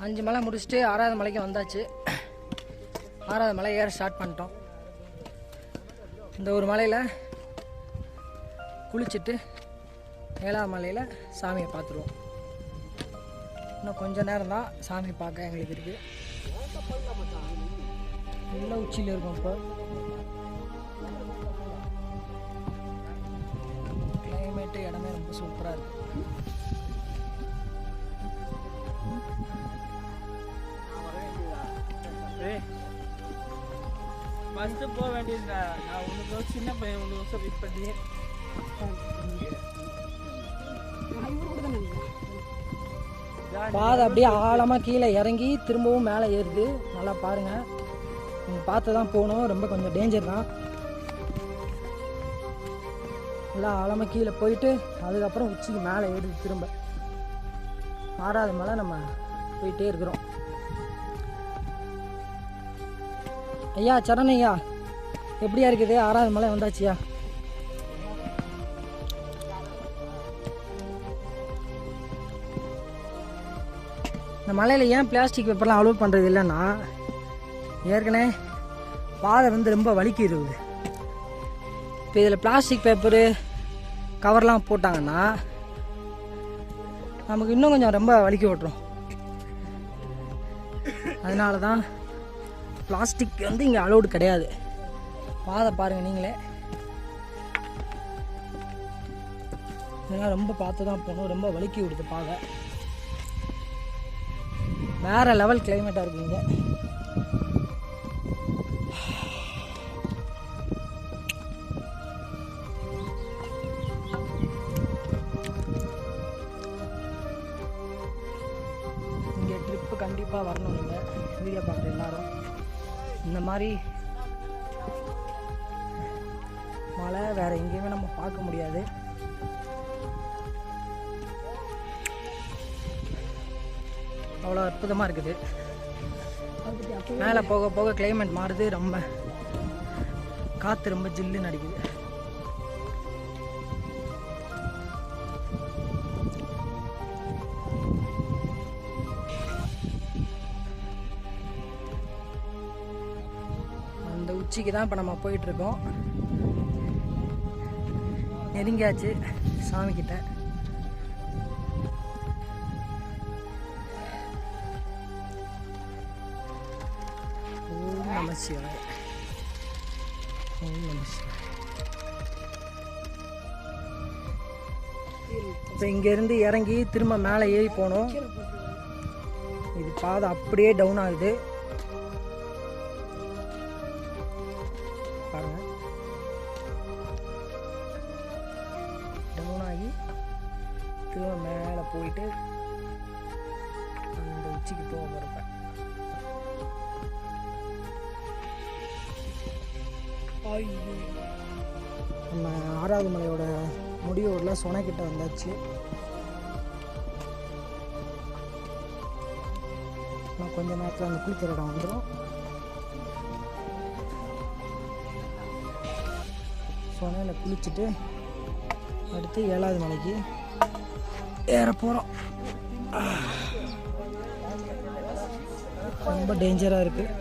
5 மலை முடிச்சுட்டு 6வது மலைக்கு வந்தாச்சு. 6வது மலை ஏற ஸ்டார்ட் பண்ணிட்டோம். இந்த ஒரு மலையில் குளிச்சுட்டு 7வது மலையில் சாமியை பார்த்துருவோம். இன்னும் கொஞ்சம் நேரம் தான் சாமி பார்க்க எங்களுக்கு இருக்குது. நல்லா உச்சியில் இருக்கும். இப்போ கிளைமேட்டு இடமே ரொம்ப சூப்பராக இருக்குது. ஃபஸ்ட்டு போக வேண்டியதுடா. நான் உனக்கு சின்ன பையன் உனக்கு வெயிட் பண்ணி பாதை அப்படியே ஆழமாக கீழே இறங்கி திரும்பவும் மேலே ஏறுது. நல்லா பாருங்கள், நீங்கள் பார்த்து தான் போகணும். ரொம்ப கொஞ்சம் டேஞ்சர் தான். நல்லா ஆழமாக கீழே போயிட்டு அதுக்கப்புறம் உச்சிக்கு மேலே ஏறுது. திரும்ப 6வது மலை நம்ம போயிட்டே இருக்கிறோம். ஐயா சரண் ஐயா, எப்படியா இருக்குது? 6வது மலை வந்தாச்சியா? இந்த மலையில் ஏன் பிளாஸ்டிக் பேப்பர்லாம் அலோவ் பண்ணுறது இல்லைன்னா, ஏற்கனவே பாதை வந்து ரொம்ப வலிக்கிடுது. இப்போ இதில் பிளாஸ்டிக் பேப்பரு கவர்லாம் போட்டாங்கன்னா நமக்கு இன்னும் கொஞ்சம் ரொம்ப வலிக்க விட்டுரும். அதனால தான் பிளாஸ்டிக் வந்து இங்கே அலோடு கிடையாது. பாதை பாருங்கள் நீங்களே. இதெல்லாம் ரொம்ப பார்த்து தான் போகணும். ரொம்ப வலிக்கி விடுது பாதை. வேறு லெவல் கிளைமேட்டாக இருக்குங்க. இங்கே ட்ரிப்பு கண்டிப்பாக வரணும். நீங்கள் வீடியோ பார்க்குற எல்லாரும் இந்த மாதிரி மழை வேறு எங்கேயுமே நம்ம பார்க்க முடியாது. அவ்வளோ அற்புதமாக இருக்குது. மேலே போக போக கிளைமேட் மாறுது. ரொம்ப காற்று ரொம்ப ஜில்லுன்னு அடிக்குது. அந்த உச்சிக்கு தான் இப்போ நம்ம போயிட்டுருக்கோம். நெருங்கியாச்சு சாமிக்கிட்ட. ஓம் நம சிவாய. ஓம் நம சிவாய. இப்போ இங்கேருந்து இறங்கி திரும்ப மேலே ஏறி போகணும். இது பாதை அப்படியே டவுன் ஆகுது பாருங்க. டவுன் ஆகி திரும்ப மேலே போயிட்டு அந்த உச்சிக்கு போக போகிறப்ப நம்ம 6வது மலையோட முடிவோரில் சொனைக்கிட்ட வந்தாச்சு. நான் கொஞ்ச நேரத்தில் அந்த குளிக்கிற இடம் வந்துடும். சொனையில் குளிச்சுட்டு அடுத்து 7வது மலைக்கு ஏற போகிறோம். ரொம்ப டேஞ்சராக இருக்குது.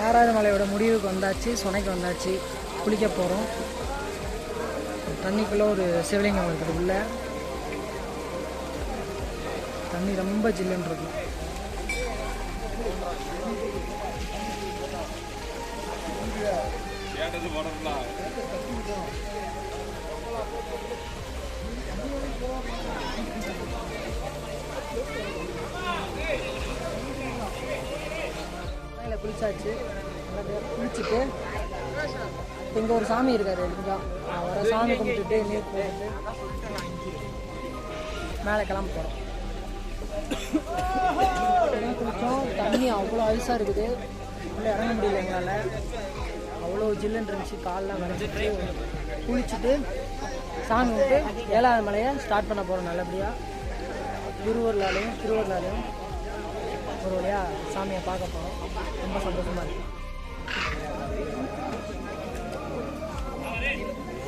ஆறாவது மலையோட முடிவுக்கு வந்தாச்சு. சொனைக்கு வந்தாச்சு. குளிக்க போகிறோம். தண்ணிக்குள்ளே ஒரு சிவலிங்கம் இருக்குது. உள்ள தண்ணி ரொம்ப ஜில்லுன்னு இருக்கும். குளிச்சாச்சு. குளிச்சுட்டு இங்கே ஒரு சாமி இருக்காரு. இதுதான் அவரை சாமி கும்பிட்டுட்டு நீர் போட்டு மேலே கிளம்ப போகிறோம். குளித்தோம். தண்ணி அவ்வளோ ஐஸாக இருக்குது. உள்ளே இறங்க முடியல எங்களால். அவ்வளோ ஜில்லுன்னு இருந்துச்சு. காலெலாம் வரைஞ்சிட்டு குளிச்சுட்டு சாமி விட்டு 7வது மலையை ஸ்டார்ட் பண்ண போகிறோம் நல்லபடியாக. திருவள்ளாலையும் ஒரு வழியாக சாமியை பார்க்க போகிறோம். ரொம்ப சந்தோஷமாக இருக்குது.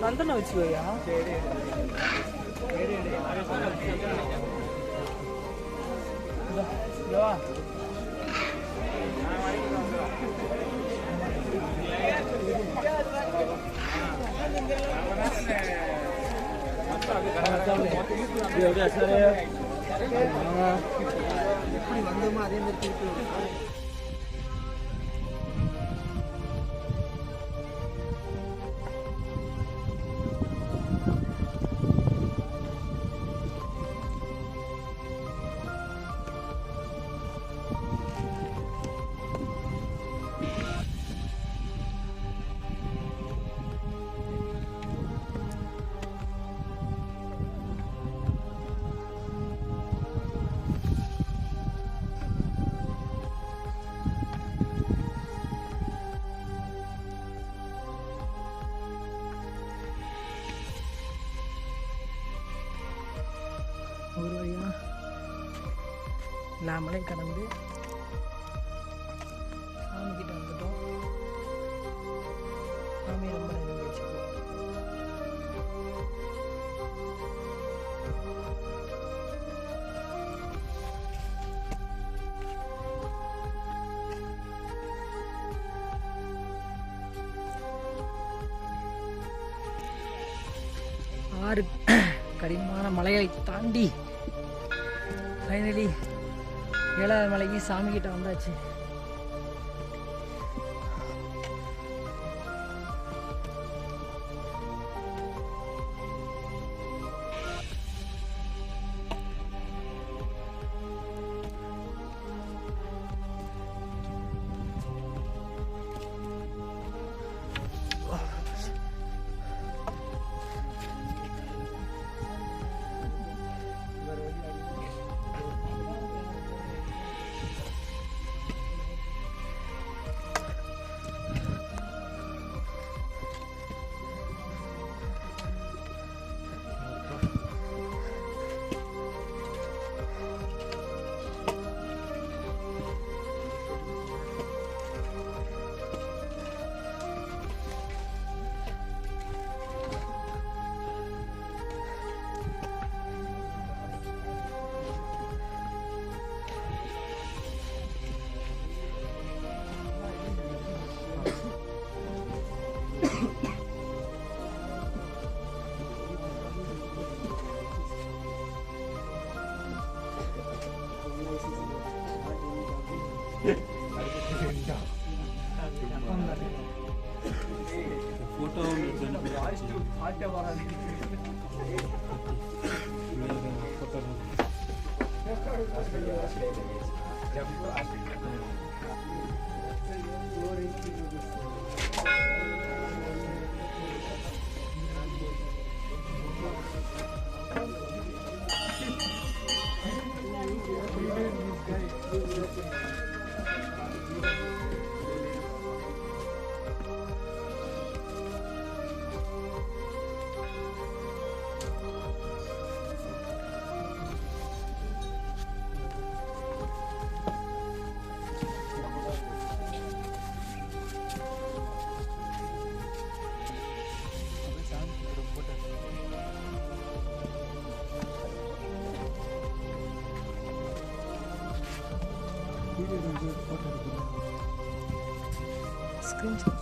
சந்தனம் வச்சுக்கோயா. எப்படி வந்தோமோ அதே மாதிரி திருப்பி ஒரு வழியாக எல்லா மலையும் கடந்து சாமிக்கிட்ட வந்துட்டோம். சாமி ரொம்ப நெருங்கி வச்சுக்கோ. ஆறு கடினமான மலைகளை தாண்டி ஃபைனலி 7வது மலைக்கு சாமிக்கிட்ட வந்தாச்சு. Screenshot.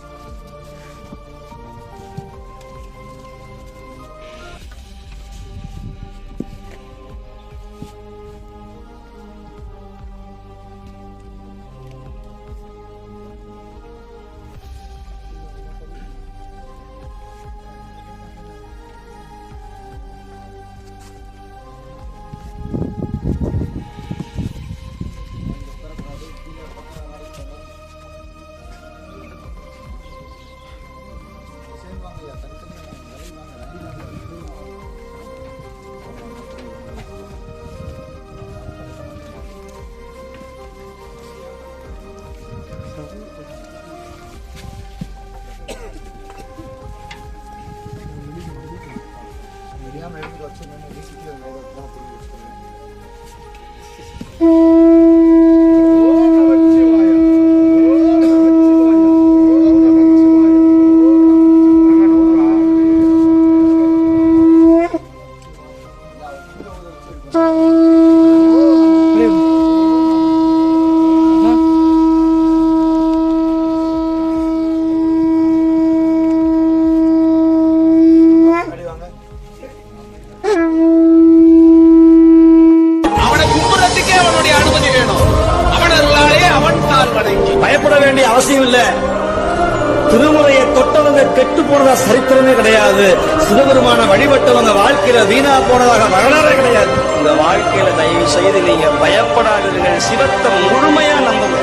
அவசியம் இல்ல. திருமுறையை தொட்டவங்க கெட்டு போனதா சரித்திரமே கிடையாது. சிவபெருமான வழிபட்டவங்க வாழ்க்கையில வீணா போனதாக வரலாறே கிடையாது. உங்க வாழ்க்கையில தயவு செய்து நீங்க பயப்படாதீர்கள். சிவத்தை முழுமையா நம்புங்க.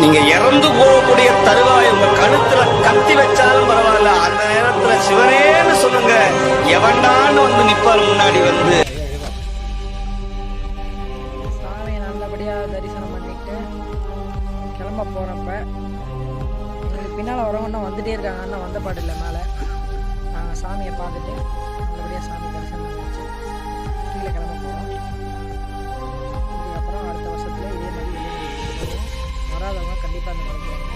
நீங்க இறந்து போகக்கூடிய தருவாய் உங்க கழுத்துல கத்தி வச்சாலும் பரவாயில்ல, அந்த நேரத்துல சிவனேன்னு சொல்லுங்க. எவன்டான்னு வந்து நிப்பார் முன்னாடி வந்து. சாமியை நல்லபடியாக தரிசனம் பண்ணிட்டு கிளம்ப போகிறப்ப எங்களுக்கு பின்னால் வரவங்கன்னா வந்துட்டே இருக்காங்க. அண்ணா வந்த பாட்டு இல்லை மேலே. நாங்கள் சாமியை பார்த்துட்டு நல்லபடியாக சாமி தரிசனம் பண்ணி வச்சு கீழே கிளம்ப போகிறோம். இதுக்கப்புறம் அடுத்த வருஷத்தில் இதே மாதிரி வெளியே வராதவங்க கண்டிப்பாக அந்த மலைக்கு